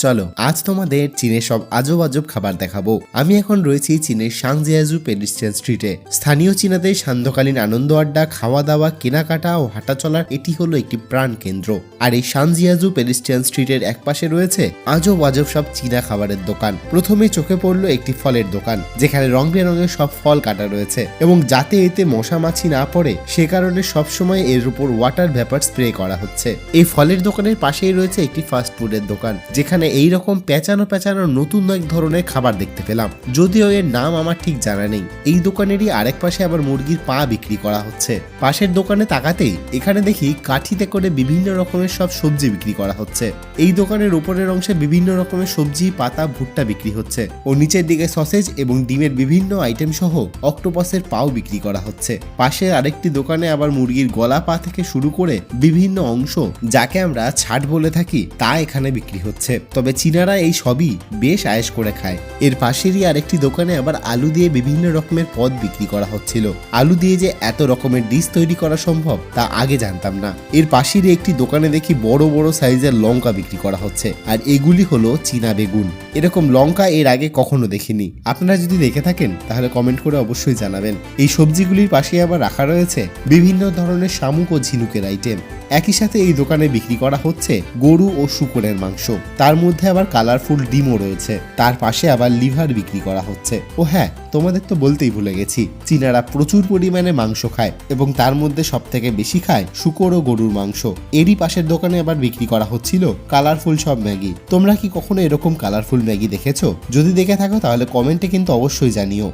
চলো আজ তোমাদের চীনের সব আজব আজব খাবার দেখাবো। আমি এখন রয়েছি চীনের সাংজিয়াজু পেডিস্ট্রিয়ান স্ট্রিটে। স্থানীয় চীনাদের সান্ধ্যকালীন আনন্দ আড্ডা, খাওয়া দাওয়া, কেনাকাটা ও হাঁটা চলার এটি হলো একটি প্রাণ কেন্দ্র। আর এই সাংজিয়াজু পেডিস্ট্রিয়ান স্ট্রিটের একপাশে রয়েছে আজব আজব সব চীনা খাবারের দোকান। প্রথমে চোখে পড়লো একটি ফলের দোকান, যেখানে রং বেরঙের সব ফল কাটা রয়েছে এবং যাতে এতে মশা মাছি না পড়ে সে কারণে সবসময় এর উপর ওয়াটার ভ্যাপার স্প্রে করা হচ্ছে। এই ফলের দোকানের পাশেই রয়েছে একটি ফাস্ট ফুডের দোকান, যেখানে এইরকম পেঁচানো নতুন এক ধরনের খাবার দেখতে পেলাম, যদিও এর নাম আমার ঠিক জানা নেই। এই দোকানেরই আরেক পাশে আবার মুরগির পা বিক্রি করা হচ্ছে। পাশের দোকানে তাকাতেই এখানে দেখি কাঠিতে করে বিভিন্ন রকমের সব সবজি বিক্রি করা হচ্ছে। এই দোকানের উপরের অংশে বিভিন্ন রকমের সবজি, পাতা, ভুট্টা বিক্রি হচ্ছে ও নিচের দিকে সসেজ এবং ডিমের বিভিন্ন আইটেম সহ অক্টোপাসের পাও বিক্রি করা হচ্ছে। পাশে আরেকটি দোকানে আবার মুরগির গলা, পা থেকে শুরু করে বিভিন্ন অংশ, যাকে আমরা ছাট বলে থাকি, তা এখানে বিক্রি হচ্ছে। তবে চীনারা এই সবই বেশ আয়েশ করে খায়। এর পাশেরই আরেকটি দোকানে আবার আলু দিয়ে বিভিন্ন রকমের পদ বিক্রি করা হচ্ছিল। আলু দিয়ে যে এত রকমের ডিশ তৈরি করা সম্ভব তা আগে জানতাম না। এর পাশেরই একটি দোকানে দেখি বড় বড় সাইজের লঙ্কা বিক্রি করা হচ্ছে, আর এগুলি হলো চীনা বেগুন। এরকম লঙ্কা এর আগে কখনো দেখিনি। আপনারা যদি দেখে থাকেন তাহলে কমেন্ট করে অবশ্যই জানাবেন। এই সবজিগুলির পাশে আবার রাখা রয়েছে বিভিন্ন ধরনের শামুক ও ঝিনুকের আইটেম। একই সাথে এই দোকানে বিক্রি করা হচ্ছে গরু ও শূকরের মাংস, তার মধ্যে আবার কালারফুল ডিমও রয়েছে। তার পাশে আবার লিভার বিক্রি করা হচ্ছে। ও হ্যাঁ, তোমাদের তো বলতেই ভুলে গেছি, চীনারা প্রচুর পরিমাণে মাংস খায় এবং তার মধ্যে সব থেকে বেশি খায় শূকর ও গরুর মাংস। এরই পাশের দোকানে আবার বিক্রি করা হচ্ছিল কালারফুল সব ম্যাগি। তোমরা কি কখনো এরকম কালারফুল ম্যাগি দেখেছো? যদি দেখে থাকো তাহলে কমেন্টে কিন্তু অবশ্যই জানিও।